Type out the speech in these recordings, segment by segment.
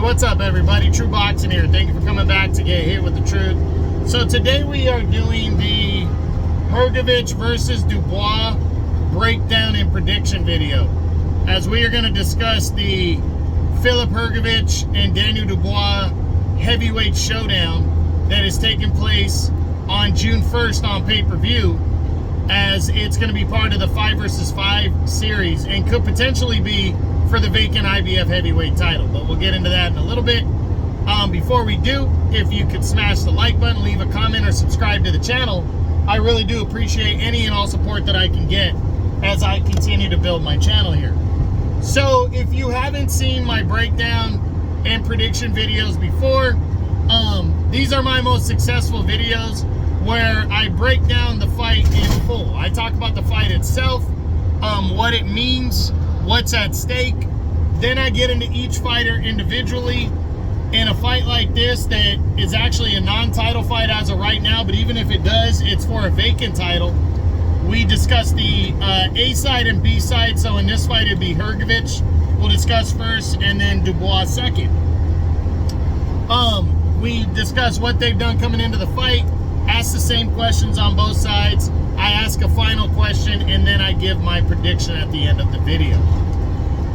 What's up, everybody? True Boxing here. Thank you for coming back to get hit with the truth. So today we are doing the Hrgovic versus Dubois breakdown and prediction video, as we are going to discuss the Filip Hrgovic and Daniel Dubois heavyweight showdown that is taking place on June 1st on pay-per-view, as it's going to be part of the 5 vs 5 series and could potentially be for the vacant IBF heavyweight title, but we'll get into that in a little bit. Before we do, if you could smash the like button, leave a comment, or subscribe to the channel, I really do appreciate any and all support that I can get as I continue to build my channel here. So if you haven't seen my breakdown and prediction videos before, these are my most successful videos where I break down the fight in full. I talk about the fight itself, what it means, what's at stake. Then I get into each fighter individually. In a fight like this that is actually a non-title fight as of right now, but even if it does, it's for a vacant title. We discuss the A side and B side. So in this fight, it'd be Hrgovic we'll discuss first, and then Dubois second. We discuss what they've done coming into the fight, ask the same questions on both sides. I ask a final question, and then I give my prediction at the end of the video.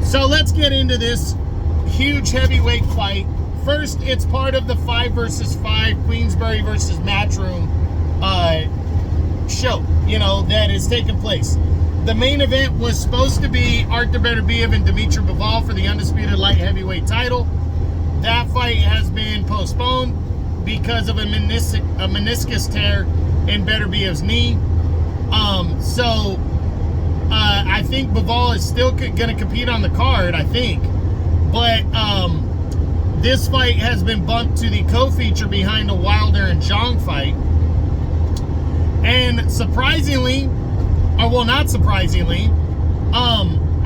So let's get into this huge heavyweight fight. First, it's part of the 5 vs 5 Queensberry versus Matchroom show, that is taking place. The main event was supposed to be Artur Beterbiev and Dimitri Bivol for the undisputed light heavyweight title. That fight has been postponed because of a meniscus tear in Beterbiev's knee. I think Bivol is still going to compete on the card, I think. But this fight has been bumped to the co-feature behind the Wilder and Zhang fight. And surprisingly, or well, not surprisingly,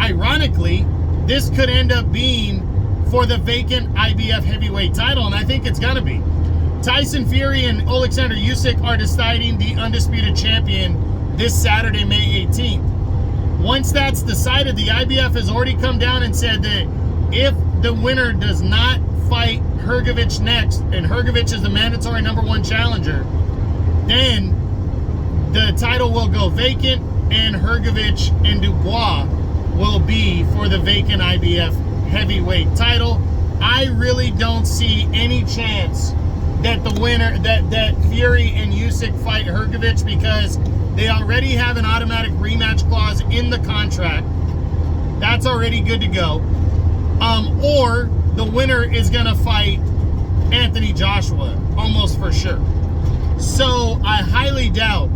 ironically, this could end up being for the vacant IBF heavyweight title, and I think it's going to be. Tyson Fury and Alexander Usyk are deciding the undisputed champion this Saturday, May 18th. Once that's decided, the IBF has already come down and said that if the winner does not fight Hrgovic next, and Hrgovic is the mandatory #1 challenger, then the title will go vacant, and Hrgovic and Dubois will be for the vacant IBF heavyweight title. I really don't see any chance that the winner, that Fury and Usyk fight Hrgovic, because they already have an automatic rematch clause in the contract. That's already good to go. Or the winner is going to fight Anthony Joshua, almost for sure. So I highly doubt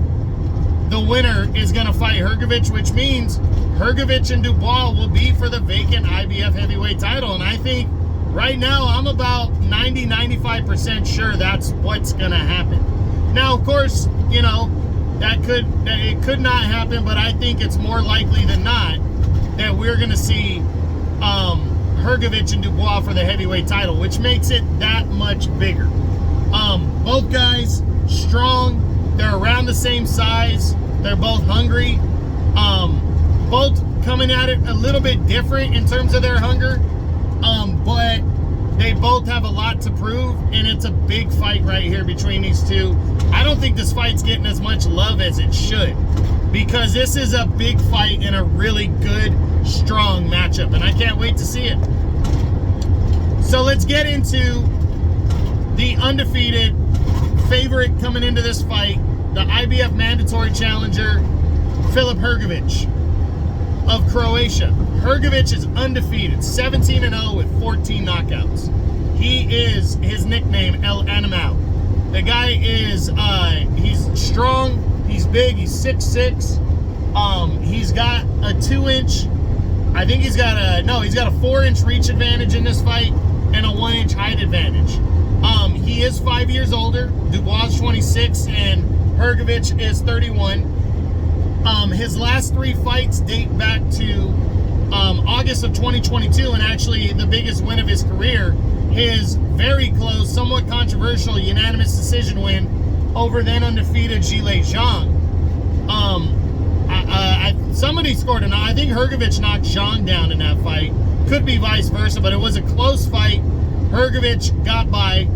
the winner is going to fight Hrgovic, which means Hrgovic and Dubois will be for the vacant IBF heavyweight title. And I think right now I'm about 90-95% sure that's what's going to happen. Now, of course, it could not happen, but I think it's more likely than not that we're going to see Hrgovic and Dubois for the heavyweight title, which makes it that much bigger. Both guys strong. They're around the same size. They're both hungry. Both coming at it a little bit different in terms of their hunger, but they both have a lot to prove, and it's a big fight right here between these two. I don't think this fight's getting as much love as it should, because this is a big fight and a really good, strong matchup, and I can't wait to see it. So let's get into the undefeated favorite coming into this fight, the IBF mandatory challenger, Filip Hrgovic of Croatia. Hrgovic is undefeated, 17-0 with 14 knockouts. He is, his nickname, El Animal. The guy is, he's strong, he's big, he's 6'6". He's got a 2-inch, I think he's got a 4-inch reach advantage in this fight and a 1-inch height advantage. He is 5 years older. Dubois is 26 and Hrgovic is 31. His last 3 fights date back to August of 2022, and actually the biggest win of his career, his very close, somewhat controversial unanimous decision win over then undefeated Zhilei Zhang. Somebody scored I think Hrgovic knocked Zhang down in that fight. Could be vice versa, but it was a close fight. Hrgovic got by.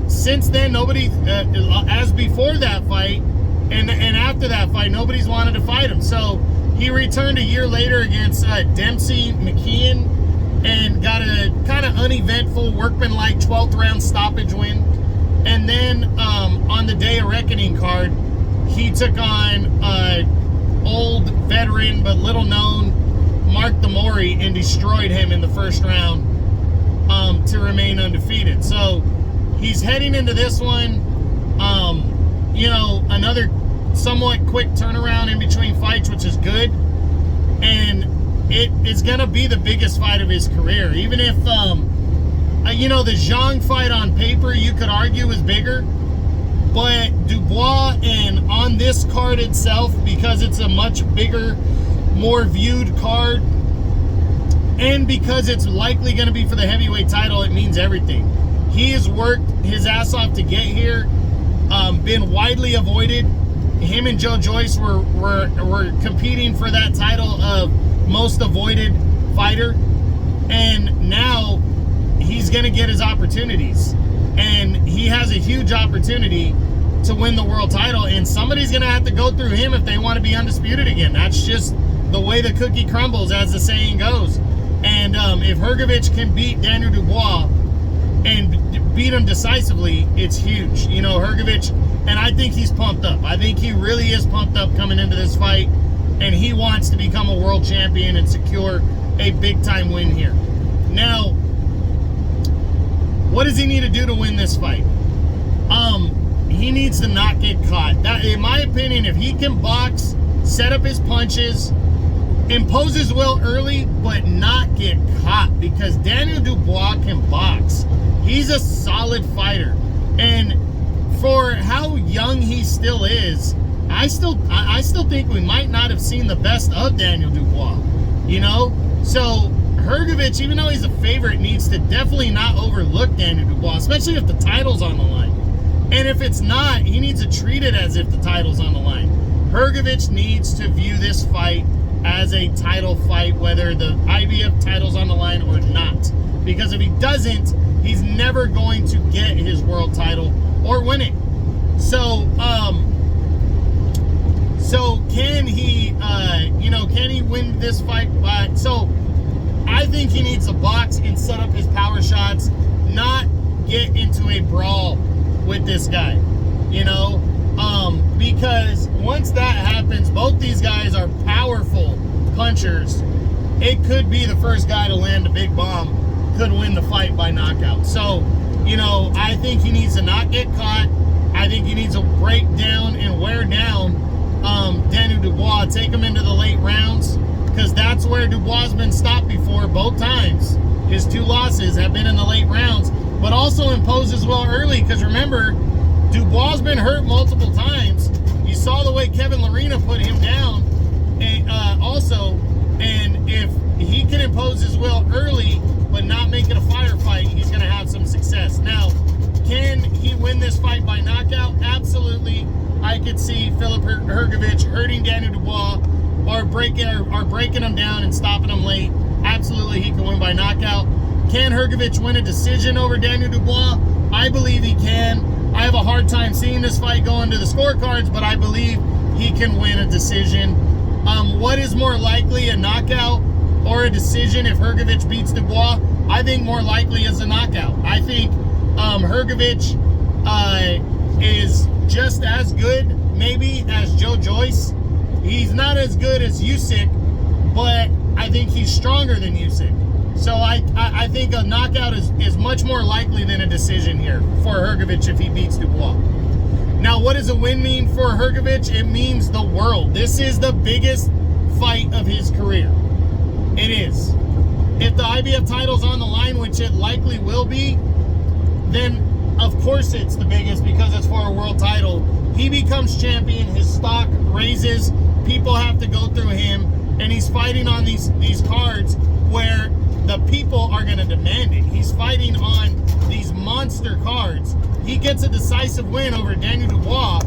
Since then, nobody, as before that fight and after that fight, nobody's wanted to fight him. So he returned a year later against Dempsey McKeon and got a kind of uneventful, workmanlike 12th round stoppage win. And then on the Day of Reckoning card, he took on old veteran but little known Mark Demori and destroyed him in the first round to remain undefeated. So he's heading into this one, you know, another somewhat quick turnaround in between fights, which is good. And it is going to be the biggest fight of his career. Even if, you know, the Zhang fight on paper, you could argue is bigger. But Dubois, and on this card itself, because it's a much bigger, more viewed card, and because it's likely going to be for the heavyweight title, it means everything. He has worked his ass off to get here, been widely avoided. Him and Joe Joyce were competing for that title of most avoided fighter, and now he's going to get his opportunities, and he has a huge opportunity to win the world title, and somebody's going to have to go through him if they want to be undisputed again. That's just the way the cookie crumbles, as the saying goes. And if Hrgovic can beat Daniel Dubois and beat him decisively, it's huge. You know, Hrgovic, and I think he's pumped up. I think he really is pumped up coming into this fight, and he wants to become a world champion and secure a big-time win here. Now, what does he need to do to win this fight? He needs to not get caught. That, in my opinion, if he can box, set up his punches, impose his will early, but not get caught, because Daniel Dubois can box. He's a solid fighter, and for how young he still is, I still think we might not have seen the best of Daniel Dubois, you know? So Hrgovic, even though he's a favorite, needs to definitely not overlook Daniel Dubois, especially if the title's on the line. And if it's not, he needs to treat it as if the title's on the line. Hrgovic needs to view this fight as a title fight, whether the IBF title's on the line or not. Because if he doesn't, he's never going to get his world title or win it. So, can he, you know, can he win this fight? So, I think he needs to box and set up his power shots, not get into a brawl with this guy, you know, because once that happens, both these guys are powerful punchers. It could be the first guy to land a big bomb could win the fight by knockout. So, you know, I think he needs to not get caught. I think he needs to break down and wear down Daniel Dubois, take him into the late rounds, because that's where Dubois has been stopped before both times. His 2 losses have been in the late rounds, but also imposes well early, because remember, Dubois has been hurt multiple times. You saw the way Kevin Lerena put him down, and also, and if he can impose his will early but not make it a firefight, he's going to have some success. Now, can he win this fight by knockout? Absolutely. I could see Filip Hrgovic hurting Daniel Dubois or breaking him down and stopping him late. Absolutely, he can win by knockout. Can Hrgovic win a decision over Daniel Dubois? I believe he can. I have a hard time seeing this fight going to the scorecards, but I believe he can win a decision. What is more likely, a knockout or a decision if Hrgovic beats Dubois? I think more likely is a knockout. I think Hrgovic is just as good, maybe, as Joe Joyce. He's not as good as Usyk, but I think he's stronger than Usyk. So I think a knockout is much more likely than a decision here for Hrgovic if he beats Dubois. Now, what does a win mean for Hrgovic? It means the world. This is the biggest fight of his career. It is. If the IBF title's on the line, which it likely will be, then of course it's the biggest, because it's for a world title. He becomes champion, his stock raises, people have to go through him, and he's fighting on these cards where the people are going to demand it. He's fighting on these monster cards. He gets a decisive win over Daniel Dubois,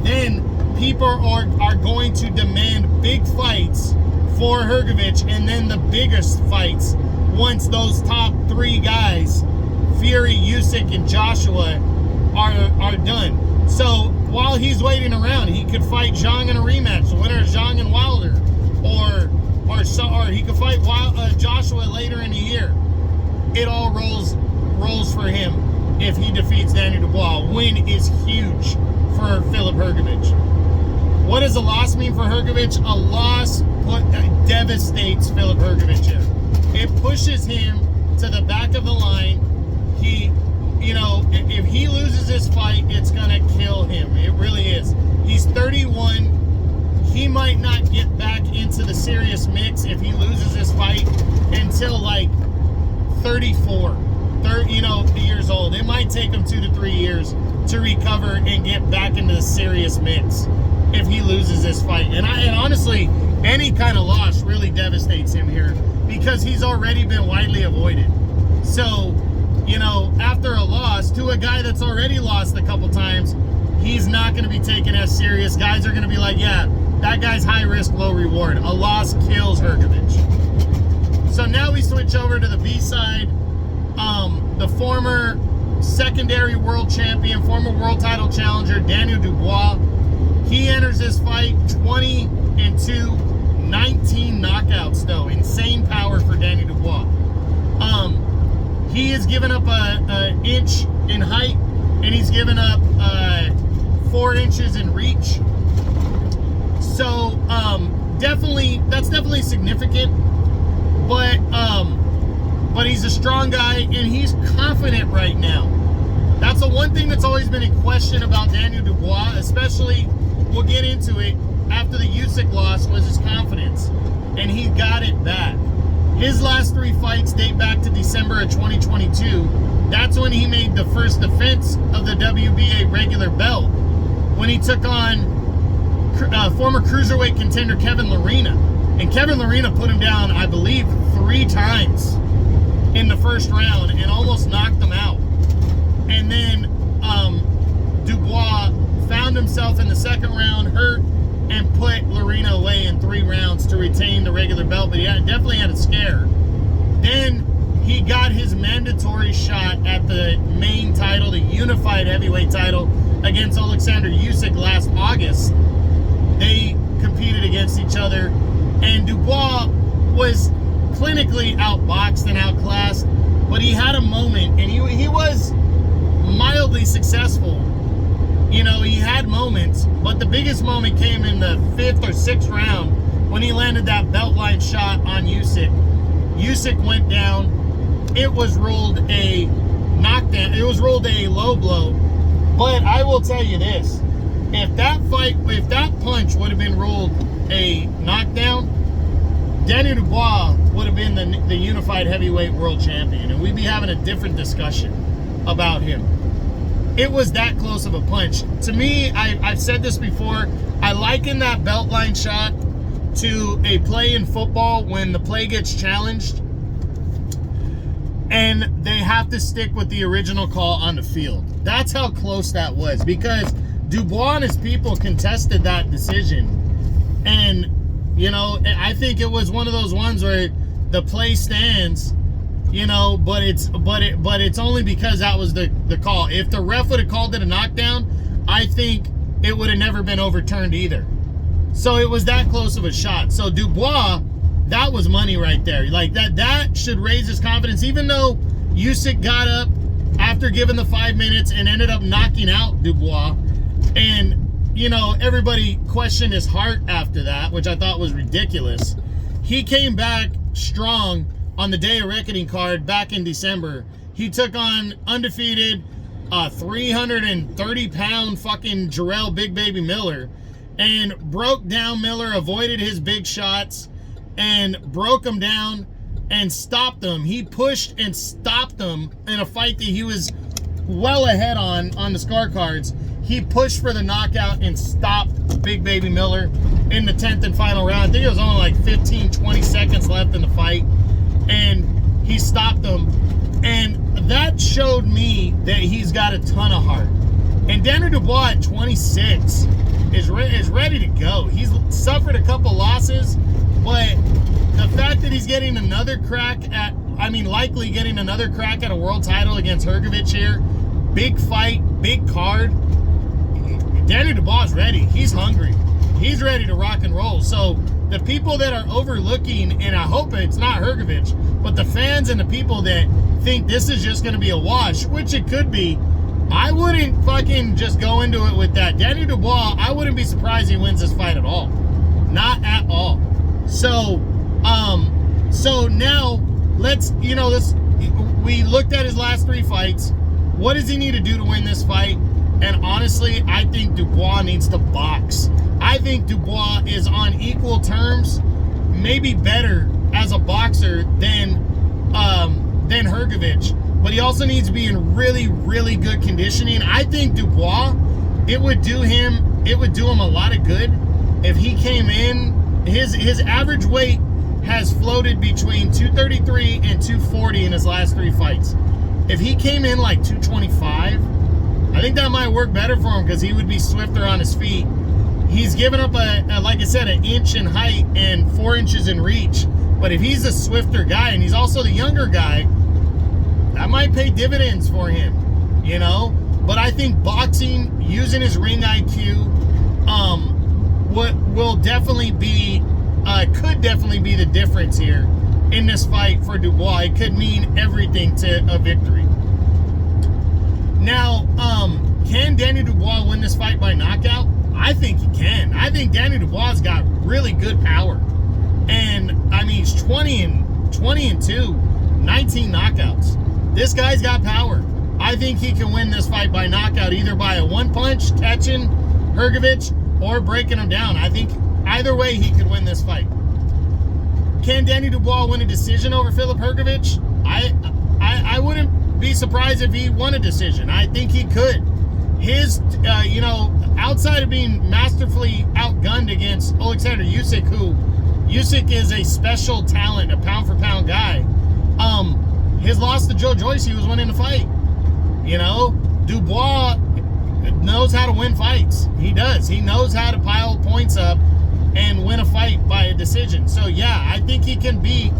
then people are going to demand big fights for Hrgovic, and then the biggest fights once those top 3 guys Fury, Usyk, and Joshua are done. So while he's waiting around, he could fight Zhang in a rematch, the winner of Zhang and Wilder, or he could fight Joshua later in the year. It all rolls for him if he defeats Daniel Dubois. Win is huge for Filip Hrgovic. What does a loss mean for Hrgovic? A loss devastates Filip Hrgovic here. It pushes him to the back of the line. If he loses this fight, it's gonna kill him. It really is. He's 31. He might not get back into the serious mix if he loses this fight until like 34, years old. It might take him 2 to 3 years to recover and get back into the serious mix if he loses this fight. And honestly, any kind of loss really devastates him here because he's already been widely avoided. So, after a loss to a guy that's already lost a couple times, he's not going to be taken as serious. Guys are going to be like, yeah, that guy's high risk, low reward. A loss kills Hrgovic. So now we switch over to the B side. The former secondary world champion, former world title challenger, Daniel Dubois. He enters this fight 20-2, 19 knockouts though. Insane power for Daniel Dubois. He has given up an inch in height, and he's given up 4 inches in reach. So that's definitely significant. But he's a strong guy, and he's confident right now. That's the one thing that's always been in question about Daniel Dubois, especially, we'll get into it, after the Usyk loss, was his confidence. And he got it back. His last 3 fights date back to December of 2022. That's when he made the first defense of the WBA regular belt, when he took on former cruiserweight contender Kevin Lerena. And Kevin Lerena put him down, I believe, 3 times in the first round and almost knocked him out. And then Dubois found himself in the second round hurt and put Lerena away in 3 rounds to retain the regular belt, but he definitely had a scare. Then he got his mandatory shot at the main title, the unified heavyweight title, against Alexander Usyk last August. They competed against each other, and Dubois was clinically outboxed and outclassed, but he had a moment, and he was mildly successful. He had moments, but the biggest moment came in the 5th or 6th round when he landed that belt line shot on Usyk. Usyk went down. It was ruled a knockdown. It was ruled a low blow. But I will tell you this: if that punch would have been ruled a knockdown, Daniel Dubois would have been the unified heavyweight world champion, and we'd be having a different discussion about him. It was that close of a punch. To me, I've said this before, I liken that belt line shot to a play in football when the play gets challenged and they have to stick with the original call on the field. That's how close that was, because Dubois and his people contested that decision. And, I think it was one of those ones where the play stands, but it's only because that was the call. If the ref would have called it a knockdown, I think it would have never been overturned either. So it was that close of a shot. So Dubois, that was money right there. Like that should raise his confidence, even though Usyk got up after giving the 5 minutes and ended up knocking out Dubois. And, everybody questioned his heart after that, which I thought was ridiculous. He came back strong on the Day of Reckoning card back in December. He took on undefeated 330-pound fucking Jarrell Big Baby Miller and broke down Miller, avoided his big shots, and broke him down and stopped him. He pushed and stopped him in a fight that he was well ahead on the scorecards. He pushed for the knockout and stopped Big Baby Miller in the 10th and final round. I think it was only like 15, 20 seconds left in the fight, and he stopped him. And that showed me that he's got a ton of heart. And Daniel Dubois at 26 is ready to go. He's suffered a couple losses, but the fact that he's getting another crack at I mean, likely getting another crack at a world title against Hrgovic here. Big fight, big card. Daniel Dubois is ready. He's hungry. He's ready to rock and roll. So the people that are overlooking, and I hope it's not Hrgovic, but the fans and the people that think this is just going to be a wash, which it could be, I wouldn't fucking just go into it with that. Daniel Dubois, I wouldn't be surprised he wins this fight at all. Not at all. So now let's, we looked at his last 3 fights. What does he need to do to win this fight? And honestly, I think Dubois needs to box. I think Dubois is on equal terms, maybe better as a boxer than Hrgovic. But he also needs to be in really, really good conditioning. I think Dubois, it would do him a lot of good if he came in. His average weight has floated between 233 and 240 in his last 3 fights. If he came in like 225, I think that might work better for him because he would be swifter on his feet. He's given up like I said, an inch in height and 4 inches in reach. But if he's a swifter guy, and he's also the younger guy, that might pay dividends for him, But I think boxing, using his ring IQ, will definitely be, could definitely be the difference here in this fight for Dubois. It could mean everything to a victory. Now, can Daniel Dubois win this fight by knockout? I think he can. I think Daniel Dubois got really good power. And, I mean, he's 20 and 2, 19 knockouts. This guy's got power. I think he can win this fight by knockout, either by a 1-punch, catching Hrgovic, or breaking him down. I think either way he could win this fight. Can Daniel Dubois win a decision over Filip Hrgovic? I wouldn't be surprised if he won a decision. I think he could. His, outside of being masterfully outgunned against Alexander Usyk, who Usyk is a special talent, a pound-for-pound guy. His loss to Joe Joyce, he was winning the fight. Dubois knows how to win fights. He does. He knows how to pile points up and win a fight by a decision. So, yeah, I think he can beat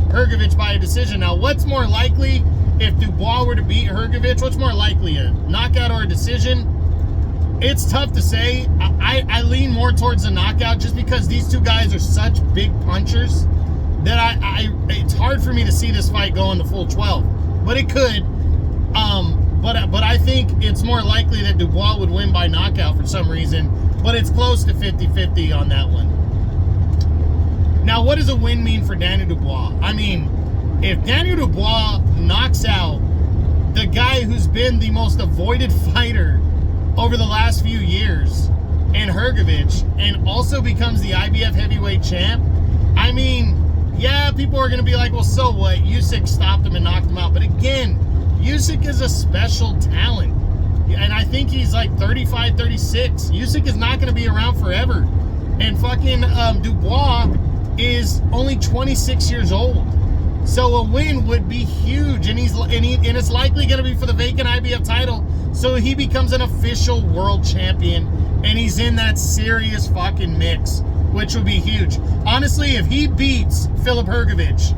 Hrgovic by a decision. Now, what's more likely if Dubois were to beat Hrgovic? What's more likely, a knockout or a decision? It's tough to say. I lean more towards a knockout just because these two guys are such big punchers that it's hard for me to see this fight going the full 12. But it could. But I think it's more likely that Dubois would win by knockout for some reason. But it's close to 50-50 on that one. Now, what does a win mean for Daniel Dubois? I mean, if Daniel Dubois knocks out the guy who's been the most avoided fighter over the last few years, and Hrgovic, and also becomes the IBF heavyweight champ, I mean, yeah, people are going to be like, well, so what? Usyk stopped him and knocked him out. But again, Usyk is a special talent. And I think he's like 35, 36. Usyk is not going to be around forever. And fucking Dubois is only 26 years old. So a win would be huge. And it's likely going to be for the vacant IBF title. So he becomes an official world champion. And he's in that serious fucking mix, which would be huge. Honestly, if he beats Filip Hrgovic,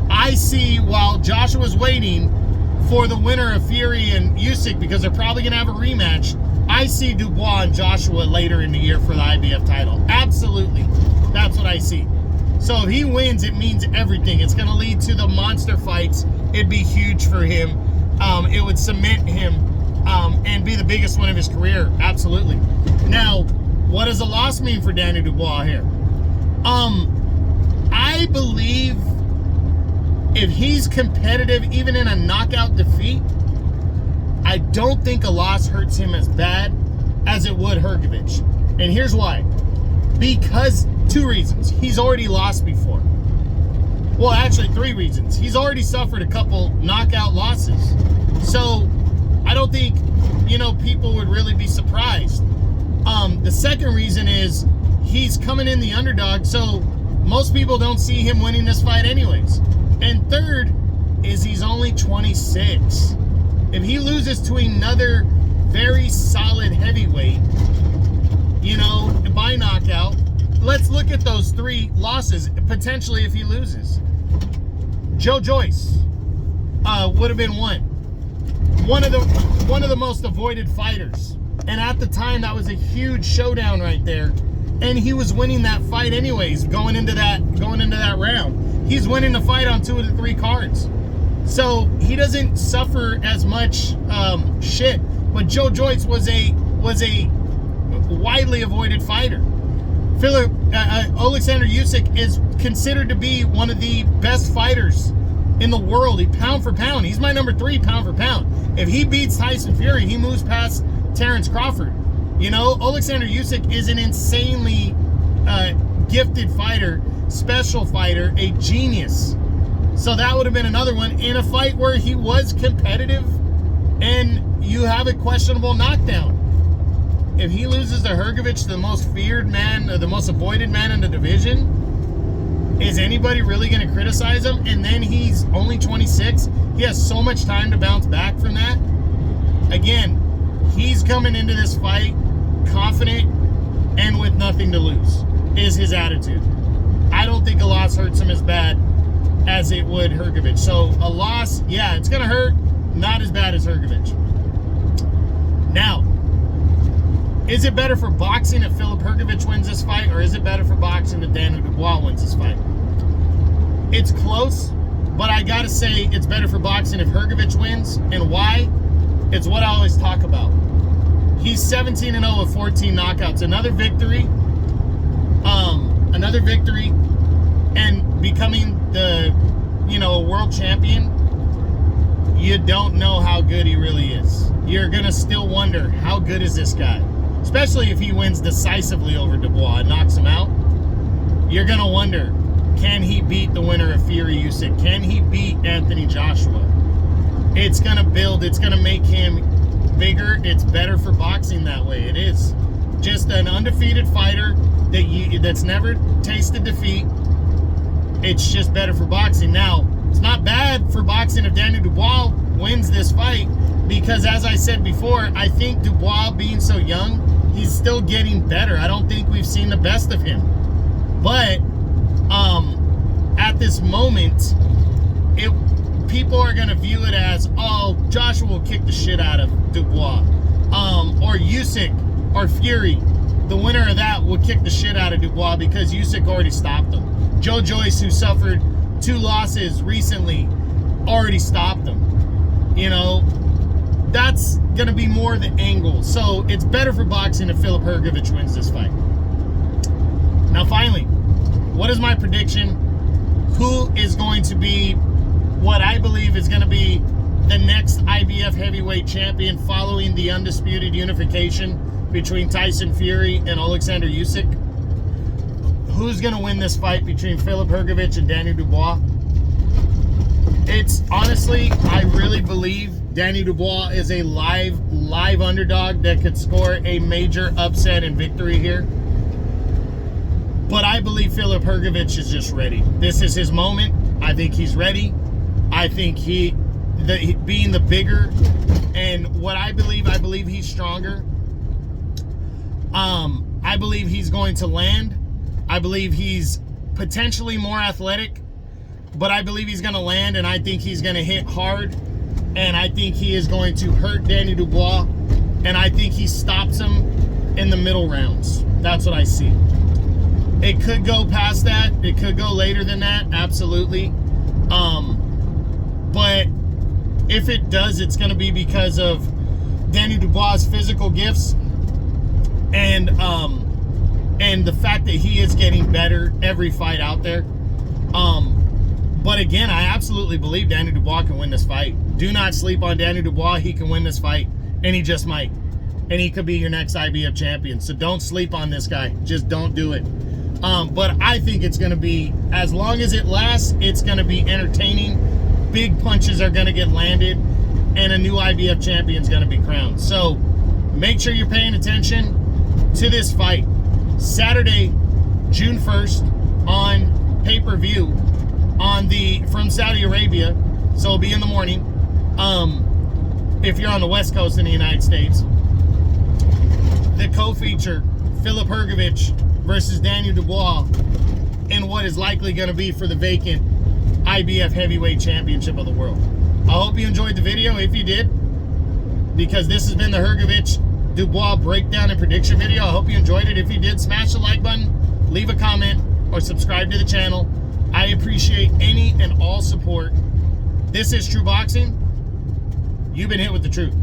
I see, while Joshua's waiting for the winner of Fury and Usyk, because they're probably going to have a rematch, I see Dubois and Joshua later in the year for the IBF title. Absolutely. That's what I see. So if he wins, it means everything. It's going to lead to the monster fights. It'd be huge for him. It would cement him and be the biggest one of his career. Absolutely. Now, what does a loss mean for Daniel Dubois here? I believe if he's competitive, even in a knockout defeat, I don't think a loss hurts him as bad as it would Hrgovic. And here's why. Because 2 reasons. He's already lost before. Well, actually 3 reasons. He's already suffered a couple knockout losses. So I don't think, people would really be surprised. The second reason is he's coming in the underdog, so most people don't see him winning this fight anyways. And third is he's only 26. If he loses to another very solid heavyweight, by knockout, let's look at those 3 losses, potentially, if he loses. Joe Joyce would have been one of the most avoided fighters, and at the time that was a huge showdown right there, and he was winning that fight anyways. Going into that round, he's winning the fight on 2 of the 3 cards, so he doesn't suffer as much shit. But Joe Joyce was a widely avoided fighter. Alexander Usyk is considered to be one of the best fighters in the world. He pound for pound. He's my number 3 pound for pound. If he beats Tyson Fury, he moves past Terrence Crawford. You know, Alexander Usyk is an insanely gifted fighter, special fighter, a genius. So that would have been another one in a fight where he was competitive and you have a questionable knockdown. If he loses to Hrgovic, the most feared man, the most avoided man in the division, is anybody really going to criticize him? And then he's only 26. He has so much time to bounce back from that. Again, he's coming into this fight confident and with nothing to lose, is his attitude. I don't think a loss hurts him as bad as it would Hrgovic. So a loss, yeah, it's going to hurt. Not as bad as Hrgovic. Now, is it better for boxing if Filip Hrgovic wins this fight, or is it better for boxing if Daniel Dubois wins this fight? It's close, but I gotta say it's better for boxing if Hrgovic wins. And why? It's what I always talk about. He's 17-0 with 14 knockouts. Another victory, and becoming the, a world champion. You don't know how good he really is. You're gonna still wonder, how good is this guy? Especially if he wins decisively over Dubois and knocks him out. You're going to wonder, can he beat the winner of Fury Usyk? Can he beat Anthony Joshua? It's going to build. It's going to make him bigger. It's better for boxing that way. It is. Just an undefeated fighter that's never tasted defeat. It's just better for boxing. Now, it's not bad for boxing if Daniel Dubois wins this fight, because as I said before, I think Dubois, being so young, he's still getting better. I don't think we've seen the best of him. But at this moment, people are going to view it as, oh, Joshua will kick the shit out of Dubois. Or Usyk or Fury, the winner of that will kick the shit out of Dubois because Usyk already stopped him. Joe Joyce, who suffered 2 losses recently, already stopped him. That's going to be more the angle. So it's better for boxing if Filip Hrgovic wins this fight. Now, finally, what is my prediction? Who is going to be what I believe is going to be the next IBF heavyweight champion following the undisputed unification between Tyson Fury and Alexander Usyk? Who's going to win this fight between Filip Hrgovic and Daniel Dubois? It's honestly, I really believe Daniel Dubois is a live underdog that could score a major upset and victory here. But I believe Filip Hrgovic is just ready. This is his moment. I think he's ready. I think being the bigger, and what I believe he's stronger. I believe he's going to land. I believe he's potentially more athletic, but I believe he's going to land, and I think he's going to hit hard, and I think he is going to hurt Daniel Dubois, and I think he stops him in the middle rounds. That's what I see. It could go past that. It could go later than that, absolutely. But if it does, it's going to be because of Daniel Dubois' physical gifts and the fact that he is getting better every fight out there. But again, I absolutely believe Daniel Dubois can win this fight. Do not sleep on Daniel Dubois. He can win this fight, and he just might. And he could be your next IBF champion. So don't sleep on this guy. Just don't do it. But I think it's going to be, as long as it lasts, it's going to be entertaining. Big punches are going to get landed, and a new IBF champion is going to be crowned. So make sure you're paying attention to this fight. Saturday, June 1st, on pay-per-view from Saudi Arabia. So it'll be in the morning. If you're on the West Coast in the United States. The co-feature, Filip Hrgovic versus Daniel Dubois, in what is likely going to be for the vacant IBF Heavyweight Championship of the world. I hope you enjoyed the video, if you did, because this has been the Hrgovic Dubois breakdown and prediction video. I hope you enjoyed it. If you did, smash the like button, leave a comment, or subscribe to the channel. I appreciate any and all support. This is True Boxing. You've been hit with the truth.